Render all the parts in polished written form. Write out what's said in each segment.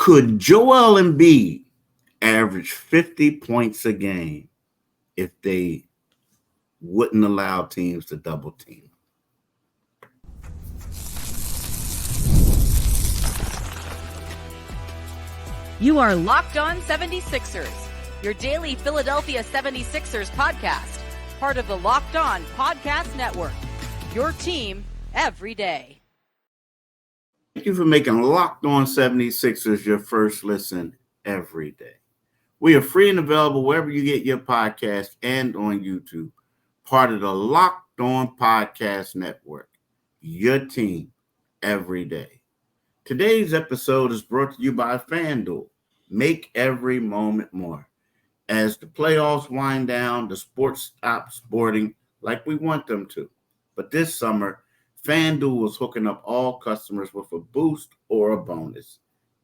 Could Joel Embiid average 50 points a game if they wouldn't allow teams to double team? You are Locked On 76ers, your daily Philadelphia 76ers podcast, part of the Locked On Podcast Network, your team every day. Thank you for making Locked On 76ers your first listen every day. We are free and available wherever you get your podcast and on YouTube, part of the Locked On Podcast Network, your team every day. Today's episode is brought to you by FanDuel. Make every moment more. As the playoffs wind down, the sports stop sporting like we want them to. But this summer, FanDuel is hooking up all customers with a boost or a bonus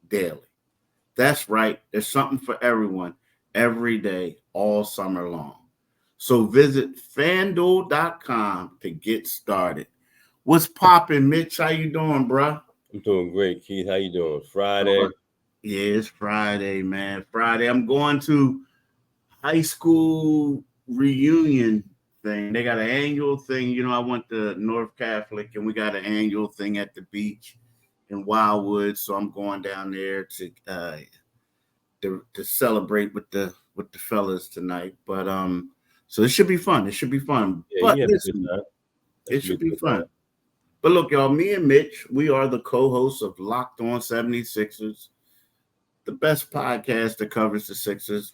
daily. That's right. There's something for everyone every day, all summer long. So visit FanDuel.com to get started. What's popping, Mitch? How you doing, bro? I'm doing great, Keith. How you doing? Friday. Yeah, it's Friday, man. Friday. I'm going to high school reunion thing. They got an annual thing. You know, I went to North Catholic, and we got an annual thing at the beach in Wildwood. So I'm going down there to celebrate with the fellas tonight. But so it should be fun. It should be fun. Yeah, but listen, it should be fun. But look, y'all, me and Mitch, we are the co-hosts of Locked On 76ers, the best podcast that covers the Sixers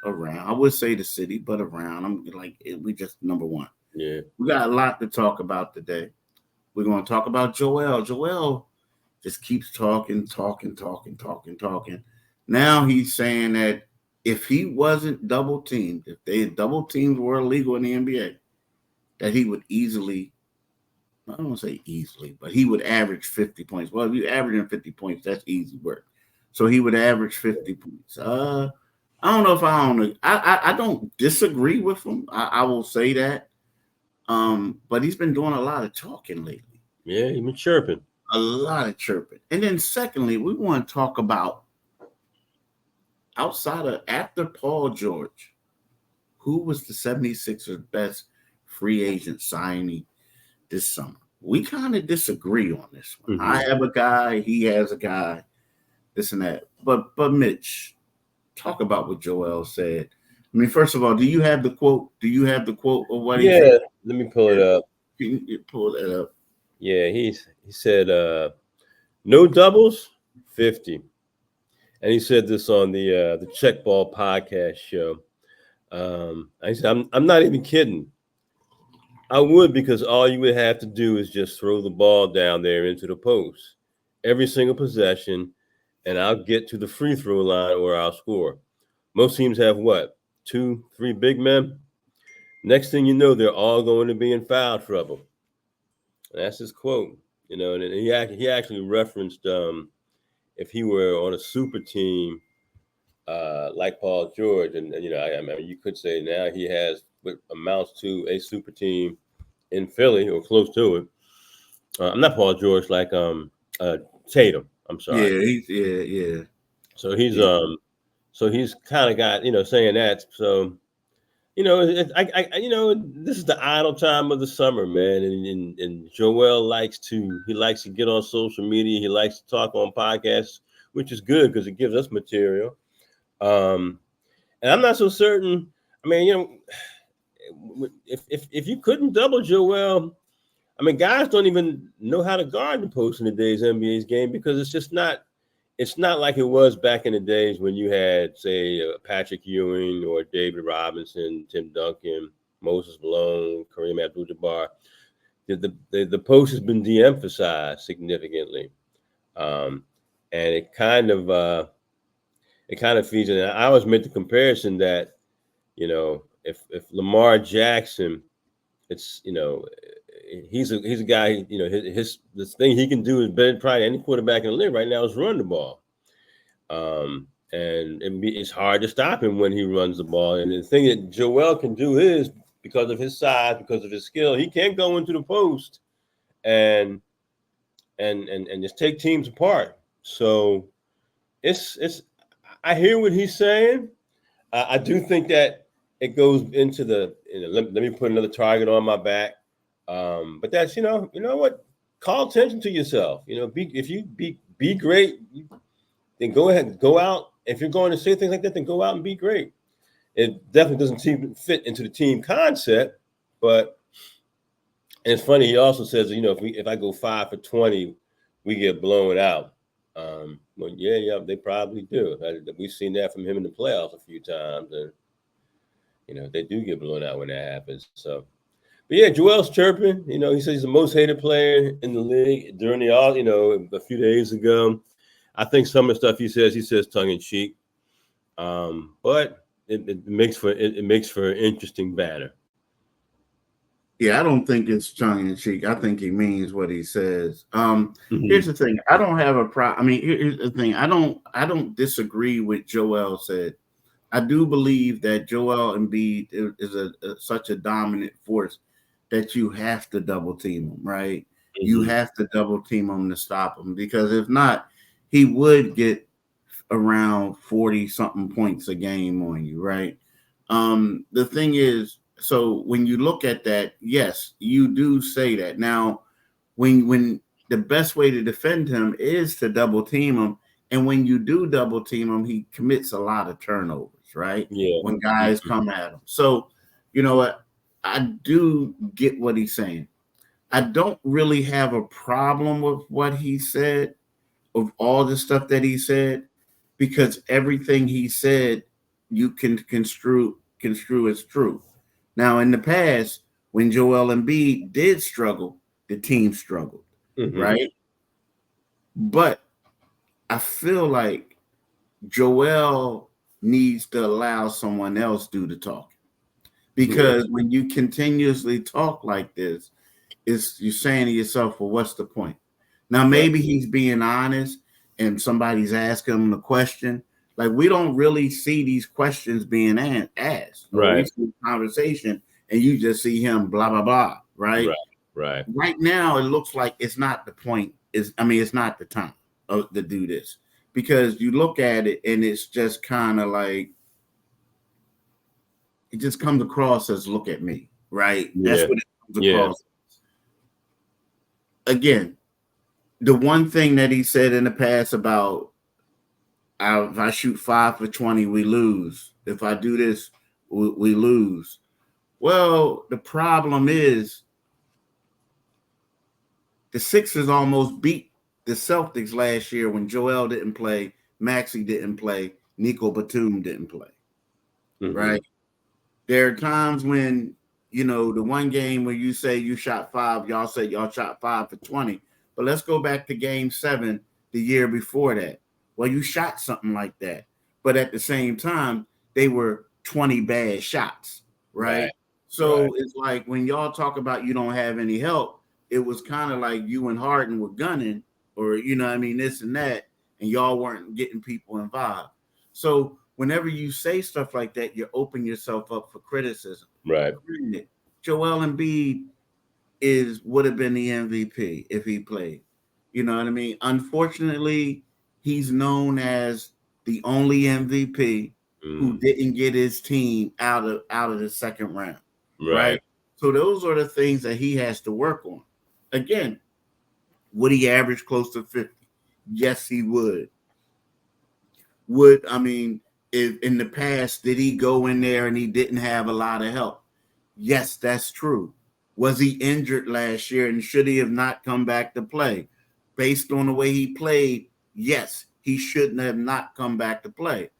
around. I would say the city, but around. I'm like, we just number one. Yeah. We got a lot to talk about today. We're going to talk about Joel. Joel just keeps talking. Now he's saying that if he wasn't double teamed, if double teams were illegal in the NBA, that he would easily, I don't want to say easily, but he would average 50 points. Well, if you average 50 points, that's easy work. So he would average 50 points. I don't know if I don't disagree with him. I will say that. But he's been doing a lot of talking lately. Yeah, he's been chirping. A lot of chirping. And then secondly, we want to talk about after Paul George, who was the 76ers' best free agent signee this summer. We kind of disagree on this one. Mm-hmm. I have a guy, he has a guy, this and that. But Mitch, talk about what Joel said. I mean, first of all, do you have the quote? Do you have the quote of what he said? Yeah, let me pull it up. Can you pull that up? Yeah, he said no doubles, 50. And he said this on the Check Ball podcast show. I said, I'm not even kidding. I would, because all you would have to do is just throw the ball down there into the post every single possession, and I'll get to the free throw line or I'll score. Most teams have what? 2, 3 big men. Next thing you know, they're all going to be in foul trouble. And that's his quote, you know. And he actually referenced if he were on a super team like Paul George, and you know, I mean, you could say now he has what amounts to a super team in Philly or close to it. I'm not Paul George, like Tatum. I'm sorry. Yeah. So he's kind of got, you know, saying that. So, you know, this is the idle time of the summer, man. And Joel likes to get on social media. He likes to talk on podcasts, which is good because it gives us material. And I'm not so certain. I mean, you know, if you couldn't double Joel, I mean, guys don't even know how to guard the post in today's NBA's game, because it's not like it was back in the days when you had, say, Patrick Ewing or David Robinson, Tim Duncan, Moses Malone, Kareem Abdul-Jabbar. The post has been de-emphasized significantly, and it kind of feeds in. I always made the comparison that, you know, if Lamar Jackson, it's, you know, he's a guy, you know, the thing he can do is better than probably any quarterback in the league right now is run the ball. And it's hard to stop him when he runs the ball. And the thing that Joel can do is, because of his size, because of his skill, he can go into the post and just take teams apart. So, it's. I hear what he's saying. I do think that it goes into the. Let me put another target on my back. But that's you know what. Call attention to yourself. If you be great, then go ahead, go out. If you're going to say things like that, then go out and be great. It definitely doesn't fit into the team concept, but it's funny. He also says, if I go 5 for 20, we get blown out. Well, yeah, they probably do. We've seen that from him in the playoffs a few times, and they do get blown out when that happens. So, but yeah, Joel's chirping. He says he's the most hated player in the league during a few days ago. I think some of the stuff he says tongue in cheek, but it makes for an interesting banner. Yeah, I don't think it's tongue in cheek. I think he means what he says. Mm-hmm. Here's the thing. I don't have a problem. I mean, here's the thing. I don't disagree with Joel said. I do believe that Joel Embiid is such a dominant force that you have to double team him, right? Mm-hmm. You have to double team him to stop him, because if not, he would get around 40-something points a game on you, right? The thing is, so when you look at that, yes, you do say that. Now, when the best way to defend him is to double team him, and when you do double team him, he commits a lot of turnovers, right? Yeah. When guys come at him. So, you know what? I do get what he's saying. I don't really have a problem with what he said, of all the stuff that he said, because everything he said you can construe as true. Now, in the past, when Joel Embiid did struggle, the team struggled, right? But I feel like Joel needs to allow someone else do the talking, because when you continuously talk like this, you're saying to yourself, well, what's the point? Now, maybe he's being honest and somebody's asking him a question. Like, we don't really see these questions being asked. Right. We see conversation and you just see him blah, blah, blah. Right. Right now, it looks like it's not the point. It's not the time to do this, because you look at it and it's just kind of like, it just comes across as, look at me. Right. Yeah. That's what it comes across. Again, the one thing that he said in the past about, if I shoot 5 for 20, we lose. If I do this, we lose. Well, the problem is the Sixers almost beat the Celtics last year when Joel didn't play, Maxey didn't play, Nico Batum didn't play, right? There are times when, the one game where you say you shot 5, y'all say y'all shot 5 for 20. But let's go back to Game 7 the year before that. Well, you shot something like that. But at the same time, they were 20 bad shots, right? So it's like when y'all talk about you don't have any help, it was kind of like you and Harden were gunning, or, this and that, and y'all weren't getting people involved. So whenever you say stuff like that, you open yourself up for criticism. Right. Joel Embiid would have been the MVP if he played. You know what I mean? Unfortunately, he's known as the only MVP who didn't get his team out of the second round. Right? So those are the things that he has to work on. Again, would he average close to 50? Yes, he would. If in the past, did he go in there and he didn't have a lot of help? Yes, that's true. Was he injured last year, and should he have not come back to play? Based on the way he played, yes, he shouldn't have not come back to play.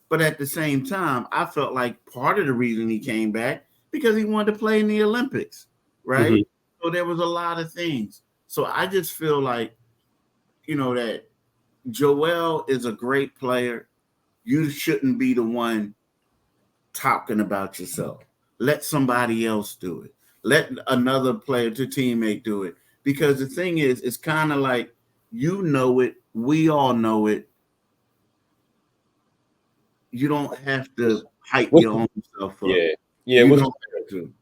But at the same time, I felt like part of the reason he came back because he wanted to play in the Olympics, right? So there was a lot of things. So I just feel like, that Joel is a great player. You shouldn't be the one talking about yourself. Let somebody else do it. Let another player to teammate do it. Because the thing is, it's kind of like, it. We all know it. You don't have to hype your own self up. Yeah. You don't have to.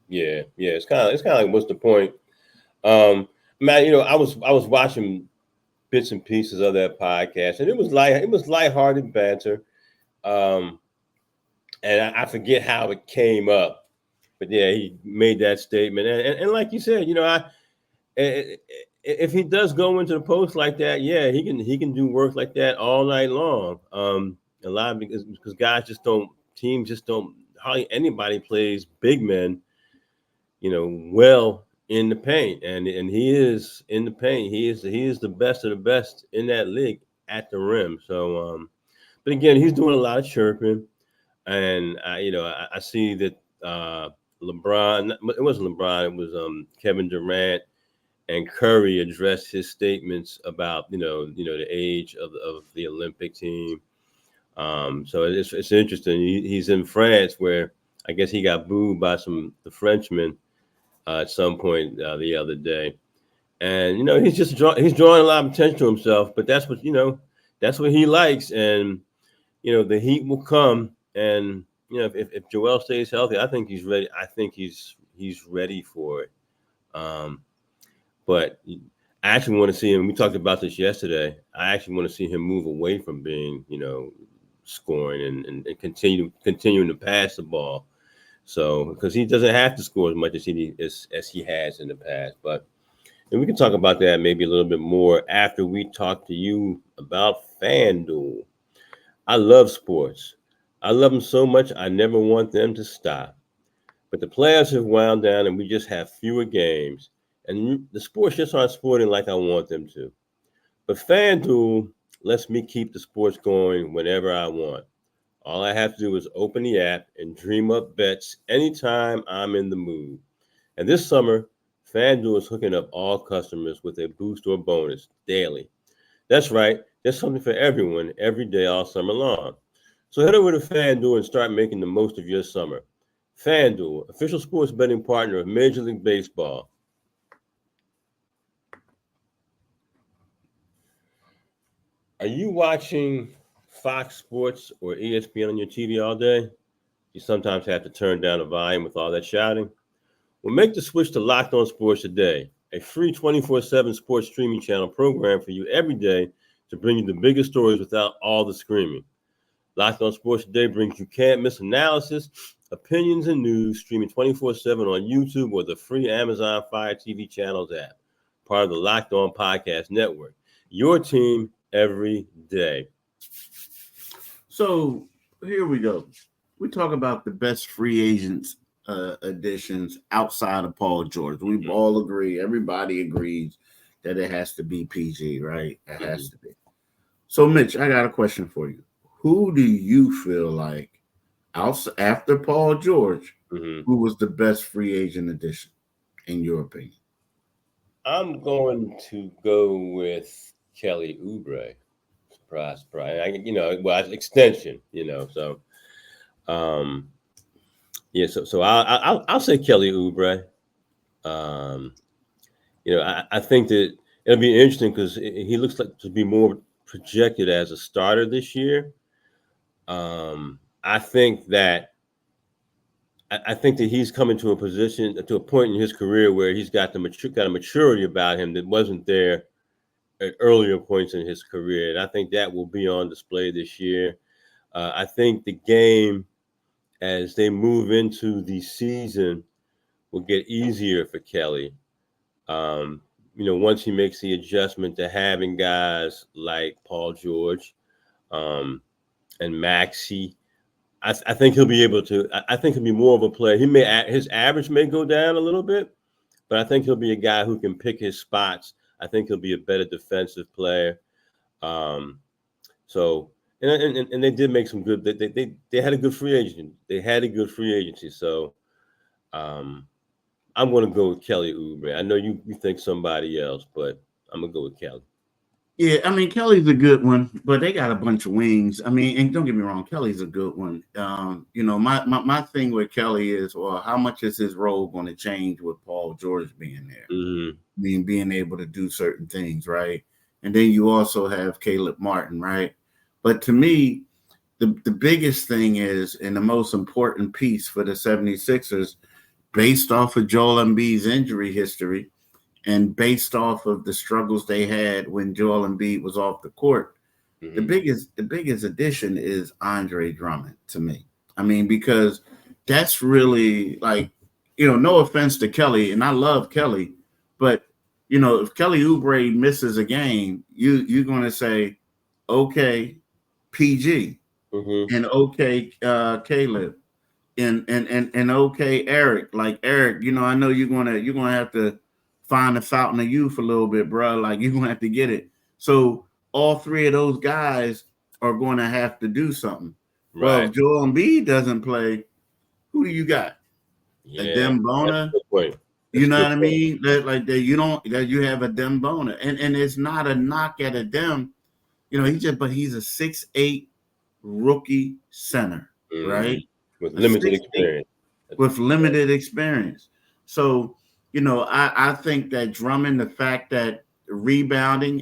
Yeah. It's kind of like, what's the point? Man, I was watching bits and pieces of that podcast, and it was lighthearted banter. And I forget how it came up, but yeah, he made that statement, and like you said, if he does go into the post like that, yeah, he can do work like that all night long. A lot of because teams just don't hardly anybody plays big men, well in the paint, and he is in the paint. He is the best of the best in that league at the rim. So, but again, he's doing a lot of chirping, and I see that LeBron. It wasn't LeBron. It was Kevin Durant and Curry addressed his statements about the age of the Olympic team. So it's interesting. He's in France, where I guess he got booed by the Frenchmen at some point the other day, and he's drawing a lot of attention to himself. But that's what he likes, and the heat will come. And if Joel stays healthy, I think he's ready. I think he's ready for it. But I actually want to see him. We talked about this yesterday. I actually want to see him move away from being, scoring and continuing to pass the ball. So because he doesn't have to score as much as he has in the past. But we can talk about that maybe a little bit more after we talk to you about FanDuel. I love sports. I love them so much. I never want them to stop. But the playoffs have wound down, and we just have fewer games. And the sports just aren't sporting like I want them to. But FanDuel lets me keep the sports going whenever I want. All I have to do is open the app and dream up bets anytime I'm in the mood. And this summer, FanDuel is hooking up all customers with a boost or bonus daily. That's right. There's something for everyone every day all summer long. So head over to FanDuel and start making the most of your summer. FanDuel, official sports betting partner of Major League Baseball. Are you watching Fox Sports or ESPN on your TV all day? You sometimes have to turn down the volume with all that shouting. Well, make the switch to Locked On Sports today, a free 24/7 sports streaming channel program for you every day to bring you the biggest stories without all the screaming. Locked On Sports Today brings you can't-miss analysis, opinions, and news streaming 24/7 on YouTube or the free Amazon Fire TV channels app, part of the Locked On Podcast Network. Your team every day. So here we go. We talk about the best free agents additions outside of Paul George. We all agree. Everybody agrees that it has to be PG, right? It has to be. So, Mitch, I got a question for you. Who do you feel like, after Paul George, who was the best free agent addition, in your opinion? I'm going to go with Kelly Oubre. Surprise. Extension, so. So I'll say Kelly Oubre. I think that it'll be interesting because he looks like to be more projected as a starter this year. I think that he's coming to a point in his career where he's got a maturity about him that wasn't there at earlier points in his career, and I think that will be on display this year. I think the game, as they move into the season, will get easier for Kelly. Once he makes the adjustment to having guys like Paul George and Maxey, I think he'll be able to. I think he'll be more of a player. His average may go down a little bit, but I think he'll be a guy who can pick his spots. I think he'll be a better defensive player. So. And they did make some good. They had a good free agent. They had a good free agency. So, I'm going to go with Kelly Oubre. I know you think somebody else, but I'm gonna go with Kelly. Yeah, I mean Kelly's a good one, but they got a bunch of wings. I mean, and don't get me wrong, Kelly's a good one. My thing with Kelly is, well, how much is his role going to change with Paul George being there? I mean, being able to do certain things, right? And then you also have Caleb Martin, right? But to me, the biggest thing is, and the most important piece for the 76ers, based off of Joel Embiid's injury history, and based off of the struggles they had when Joel Embiid was off the court, the biggest addition is Andre Drummond to me. I mean, because that's really like, no offense to Kelly, and I love Kelly, but if Kelly Oubre misses a game, you're gonna say, okay, PG, and okay, Caleb, and okay, Eric. Like Eric, I know you're gonna have to find the fountain of youth a little bit, bro. Like you're gonna have to get it. So all three of those guys are going to have to do something. Right. Well, if Joel Embiid doesn't play, who do you got? Yeah, a Dembona? You know what I mean? That you have a Dembona, and it's not a knock at a Dem. He's a 6'8" rookie center, right? With limited experience. With limited experience. So, I think that Drummond, the fact that rebounding,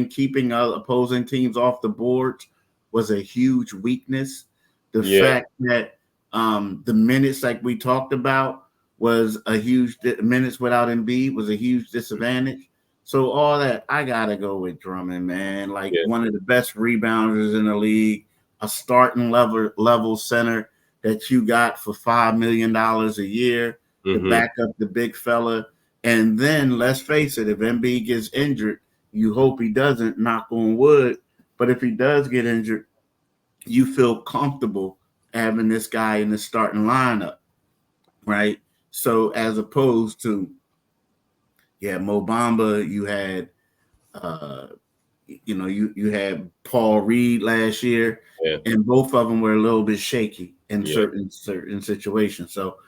keeping opposing teams off the boards was a huge weakness. The fact that the minutes, like we talked about, was a huge minutes without Embiid was a huge disadvantage. So all that, I gotta go with Drummond, man. Like one of the best rebounders in the league, a starting level center that you got for $5 million a year to back up the big fella. And then let's face it, if Embiid gets injured, you hope he doesn't, knock on wood. But if he does get injured, you feel comfortable having this guy in the starting lineup, right? So as opposed to, Mo Bamba, you had, you had Paul Reed last year, and both of them were a little bit shaky in certain situations. So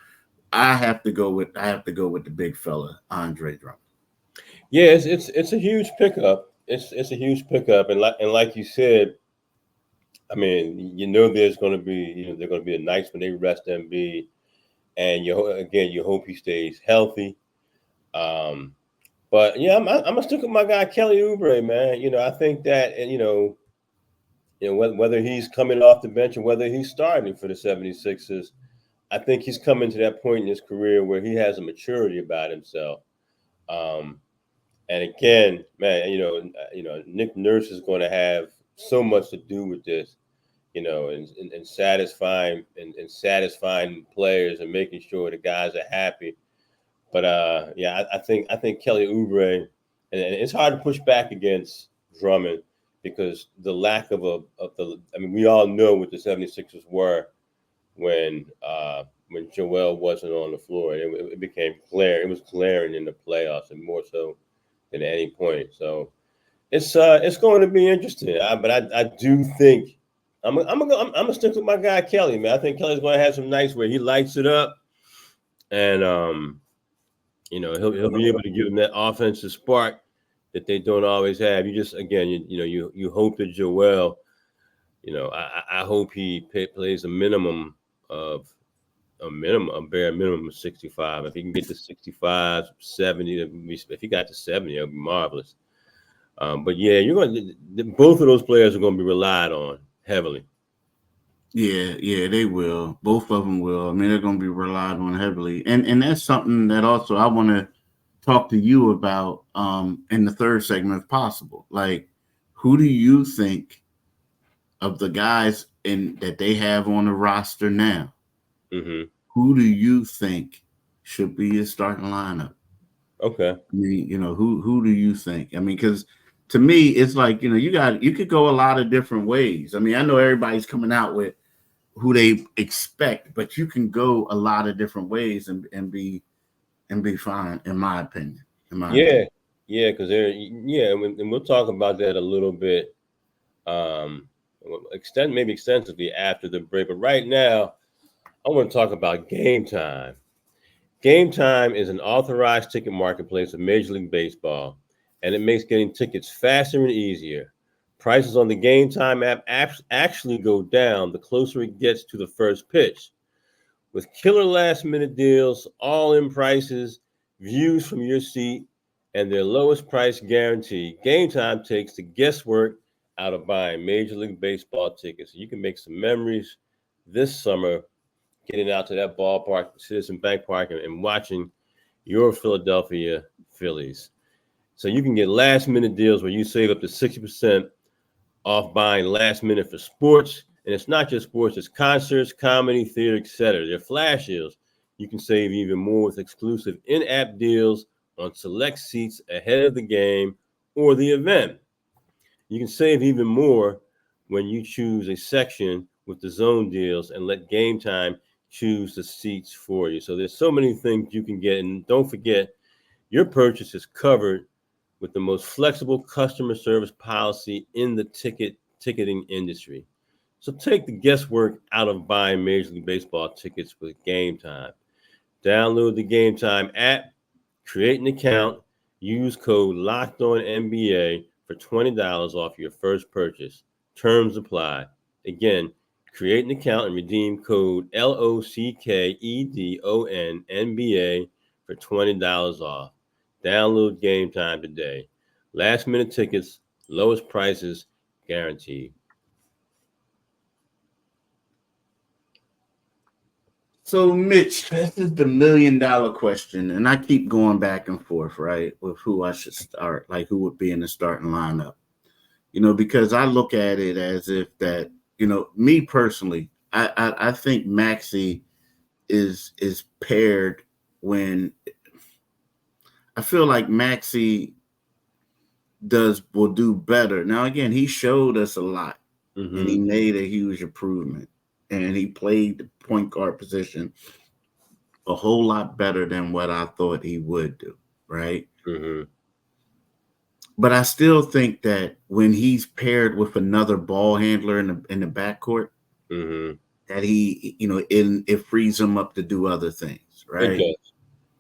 I have to go with the big fella, Andre Drummond. Yeah, it's a huge pickup. It's a huge pickup, and like you said, I mean, there's going to be they're going to be a nights when they rest Embiid, and you hope he stays healthy. But yeah, I'm gonna stick with my guy Kelly Oubre, man. I think that, and whether he's coming off the bench or whether he's starting for the 76ers, I think he's coming to that point in his career where he has a maturity about himself. And again, man, Nick Nurse is going to have so much to do with this, and satisfying players and making sure the guys are happy. But I think Kelly Oubre, and it's hard to push back against Drummond because the lack of we all know what the 76ers were when Joel wasn't on the floor. It became clear. It was glaring in the playoffs, and more so than at any point. So it's going to be interesting. But I do think I'm gonna stick with my guy Kelly, man. I think Kelly's going to have some nights where he lights it up, and he'll be able to give them that offensive spark that they don't always have. You just, again, you hope that Joel, I hope he plays a bare minimum of 65. If he can get to 65, 70, if he got to 70, it would be marvelous. But yeah, both of those players are going to be relied on heavily. Yeah, they will. Both of them will. I mean, they're going to be relied on heavily. And that's something that also I want to talk to you about in the third segment, if possible. Like, who do you think of the guys that they have on the roster now? Who do you think should be a starting lineup? Okay. I mean, who do you think? I mean, because to me, it's like, you could go a lot of different ways. I mean, I know everybody's coming out with who they expect, but you can go a lot of different ways and be fine, in my opinion. Yeah, because and we'll talk about that a little bit, maybe extensively after the break. But right now, I want to talk about Gametime. Gametime is an authorized ticket marketplace of Major League Baseball, and it makes getting tickets faster and easier. Prices on the Gametime app actually go down the closer it gets to the first pitch. With killer last-minute deals, all-in prices, views from your seat, and their lowest price guarantee, Gametime takes the guesswork out of buying Major League Baseball tickets. You can make some memories this summer getting out to that ballpark, Citizen Bank Park, and watching your Philadelphia Phillies. So you can get last minute deals where you save up to 60% off buying last minute for sports. And it's not just sports, it's concerts, comedy, theater, etc. They're flash deals. You can save even more with exclusive in-app deals on select seats ahead of the game or the event. You can save even more when you choose a section with the zone deals and let Gametime choose the seats for you. So there's so many things you can get. And don't forget, your purchase is covered with the most flexible customer service policy in the ticketing industry. So take the guesswork out of buying Major League Baseball tickets with Gametime. Download the Gametime app, create an account, use code LOCKEDONNBA for $20 off your first purchase. Terms apply. Again, create an account and redeem code LOCKEDONNBA for $20 off. Download Gametime today. Last minute tickets, lowest prices guaranteed. So, Mitch, this is the $1 million question, and I keep going back and forth, right, with who I should start, like who would be in the starting lineup. Because I look at it as if that, me personally, I think Maxey is paired when I feel like Maxey will do better. Now, again, he showed us a lot, and he made a huge improvement. And he played the point guard position a whole lot better than what I thought he would do, right? But I still think that when he's paired with another ball handler in the backcourt, that it frees him up to do other things, right?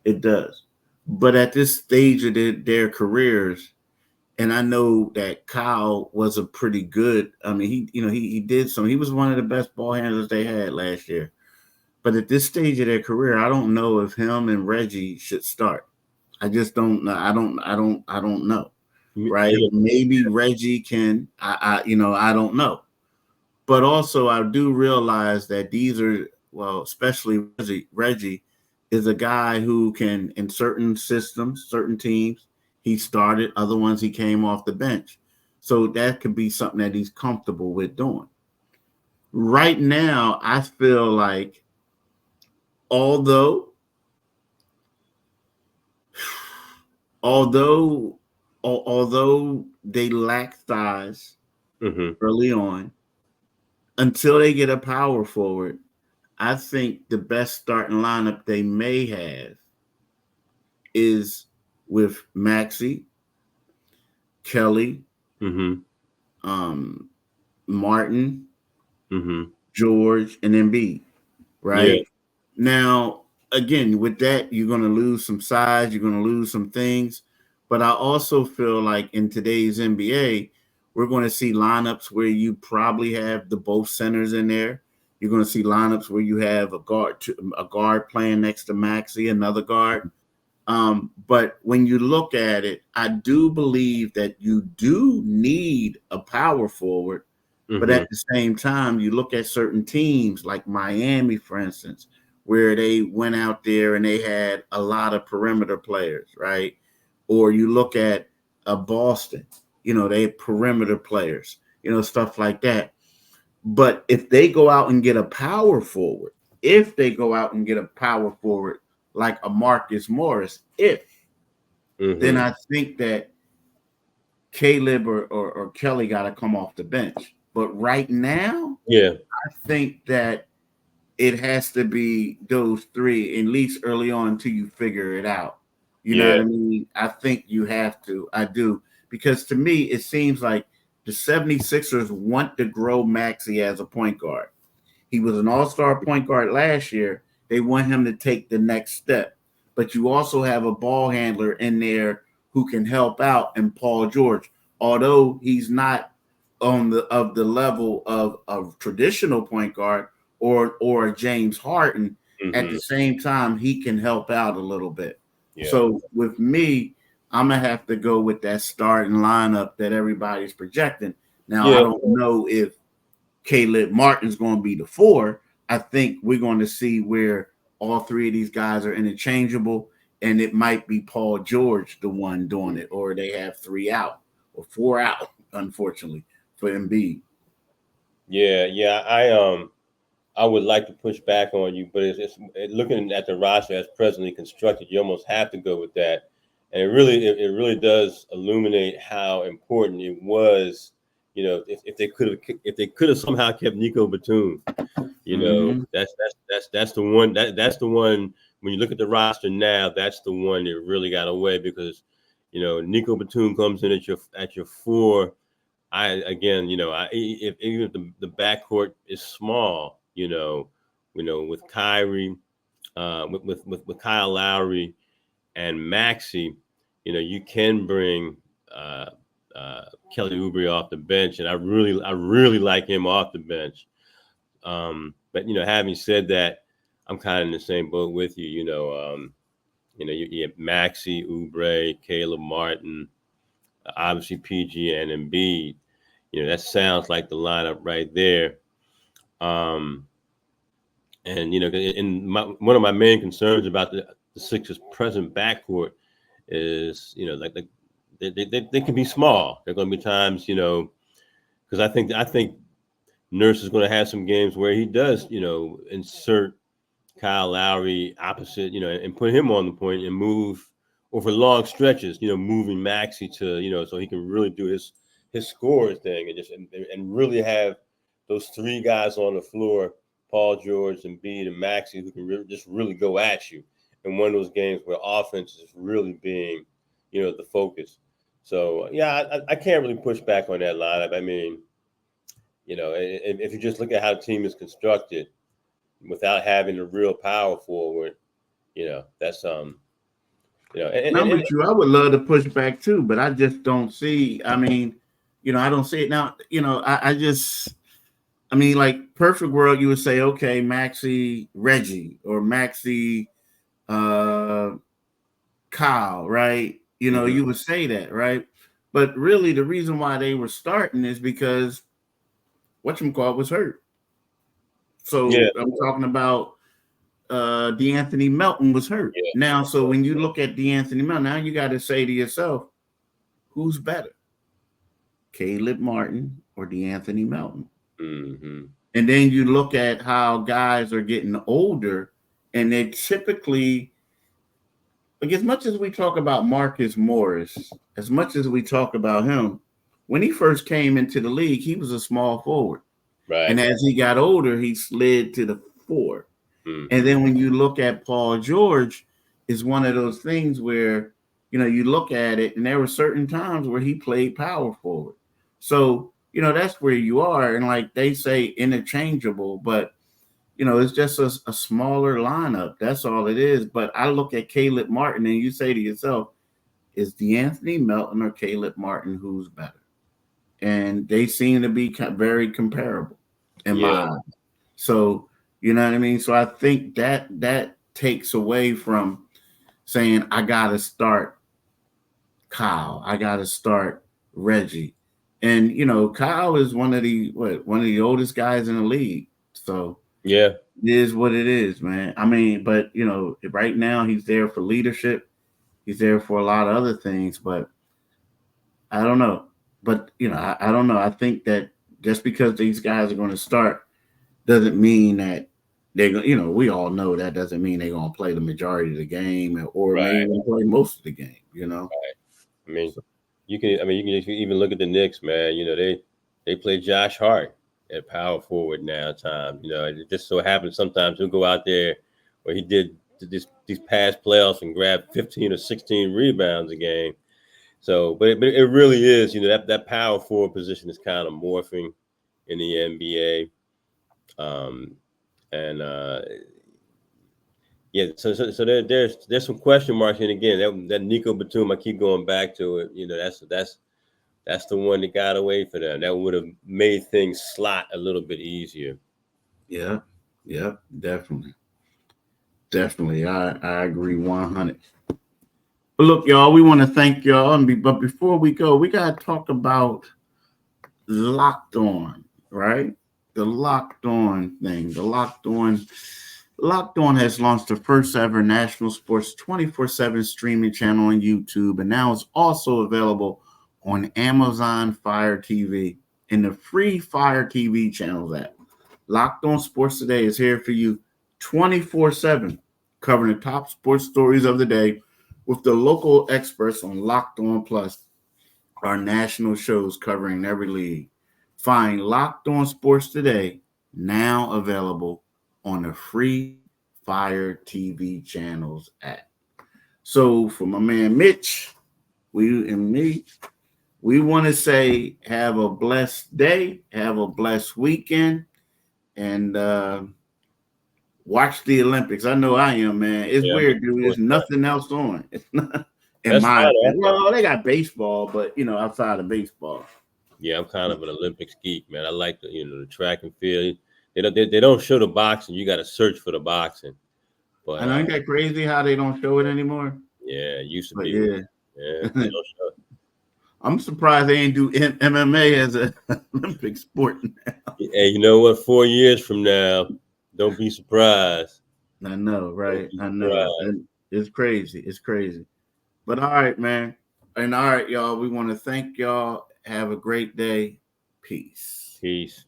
It does. But at this stage of their careers, and I know that Kyle was a pretty good. I mean, he did some. He was one of the best ball handlers they had last year. But at this stage of their career, I don't know if him and Reggie should start. I just don't know. I don't know. Right? Maybe Reggie can. I don't know. But also, I do realize that these are especially Reggie is a guy who can, in certain systems, certain teams, he started, other ones he came off the bench. So that could be something that he's comfortable with doing. Right now, I feel like although they lack size early on, until they get a power forward, I think the best starting lineup they may have is with Maxey, Kelly, Martin, George, and Embiid, right? Yeah. Now, again, with that, you're going to lose some size, you're going to lose some things. But I also feel like in today's NBA, we're going to see lineups where you probably have the both centers in there. You're going to see lineups where you have a guard playing next to Maxey, another guard. But when you look at it, I do believe that you do need a power forward. But at the same time, you look at certain teams like Miami, for instance, where they went out there and they had a lot of perimeter players, right? Or you look at Boston, they have perimeter players, stuff like that. But if they go out and get a power forward, like a Marcus Morris, then I think that Caleb or Kelly got to come off the bench. But right now, I think that it has to be those three, at least early on, until you figure it out. You know what I mean? I think you have to. I do. Because to me, it seems like the 76ers want to grow Maxey as a point guard. He was an all-star point guard last year. They want him to take the next step. But you also have a ball handler in there who can help out in Paul George. Although he's not on the level of traditional point guard or a James Harden, at the same time, he can help out a little bit. So with me, I'm going to have to go with that starting lineup that everybody's projecting. Now, I don't know if Caleb Martin's going to be the 4. I think we're going to see where all three of these guys are interchangeable. and it might be Paul George the one doing it, or they have 3 out or 4 out, unfortunately, for Embiid. Yeah. I would like to push back on you, but it's looking at the roster as presently constructed, you almost have to go with that. And it really does illuminate how important it was. If they could have somehow kept Nico Batum, that's the one that's the one. When you look at the roster now, that's the one that really got away because Nico Batum comes in at your 4. Even if the backcourt is small, with Kyrie, with Kyle Lowry and Maxey, you can bring Kelly Oubre off the bench, and I really like him off the bench. But having said that, I'm kind of in the same boat with you. You have Maxey, Oubre, Caleb Martin, obviously PG and Embiid. That sounds like the lineup right there. And one of my main concerns about the Sixers' present backcourt is, like they can be small. There are going to be times, because I think Nurse is going to have some games where he does, insert Kyle Lowry opposite, and put him on the point and move over long stretches, moving Maxey to, so he can really do his scoring thing and really have those 3 guys on the floor, Paul George, Embiid, and Maxey, who can really go at you in one of those games where offense is really being, the focus. So, yeah, I can't really push back on that lineup. I mean, if you just look at how the team is constructed without having a real power forward, that's I'm with you. I would love to push back too, but I just don't see. I mean, I don't see it now. Like perfect world, you would say, okay, Maxey, Reggie, or Maxey, Kyle, right? You would say that, right? But really, the reason why they were starting is because whatchamacallit was hurt. So I'm talking about DeAnthony Melton was hurt. Yeah. Now, so when you look at DeAnthony Melton, now you got to say to yourself, who's better, Caleb Martin or DeAnthony Melton? Mm-hmm. And then you look at how guys are getting older, and they typically, like, as much as we talk about Marcus Morris, as much as we talk about him, when he first came into the league, he was a small forward. Right. And as he got older, he slid to the 4. Mm-hmm. And then when you look at Paul George, it's one of those things where, you look at it, and there were certain times where he played power forward. So, that's where you are. And like they say, interchangeable, but, it's just a smaller lineup. That's all it is. But I look at Caleb Martin, and you say to yourself, is DeAnthony Melton or Caleb Martin who's better? And they seem to be very comparable in my eyes. So, you know what I mean? So I think that takes away from saying, I got to start Kyle. I got to start Reggie. And, Kyle is one of the oldest guys in the league. So it is what it is, man. I mean, but, right now he's there for leadership. He's there for a lot of other things, but I don't know. But, I don't know. I think that just because these guys are going to start doesn't mean that they're going, we all know that doesn't mean they're going to play the majority of the game or maybe play most of the game, Right. I mean, you can even look at the Knicks, man. They play Josh Hart at power forward now time. It just so happens sometimes he'll go out there where he did these past playoffs and grab 15 or 16 rebounds a game. So, but it really is, that power forward position is kind of morphing in the NBA. So there's some question marks. And again, that Nico Batum, I keep going back to it. That's the one that got away for them. That would have made things slot a little bit easier. Yeah, definitely. I agree 100. But look, y'all, we want to thank y'all. But before we go, we got to talk about Locked On, right? The Locked On thing. The Locked On Locked On has launched the first ever national sports 24/7 streaming channel on YouTube, and now it's also available on Amazon Fire TV and the free Fire TV channels app. Locked On Sports Today is here for you 24/7, covering the top sports stories of the day with the local experts on Locked On Plus, our national shows covering every league. Find Locked On Sports Today, now available on the free Fire TV channels app. So for my man Mitch, we want to say have a blessed day, have a blessed weekend, and watch the Olympics. I know I am, man. It's weird, dude. There's nothing else on. It's not, in my opinion. Well, they got baseball, but outside of baseball. Yeah, I'm kind of an Olympics geek, man. I like the track and field. They don't show the boxing. You got to search for the boxing. But I ain't that crazy how they don't show it anymore. Yeah, it used to but be. Yeah, they don't show it. I'm surprised they ain't do MMA as an Olympic sport now. Hey, you know what? 4 years from now, don't be surprised. I know, right? I know. And it's crazy. It's crazy. But all right, man. And all right, y'all. We want to thank y'all. Have a great day. Peace. Peace.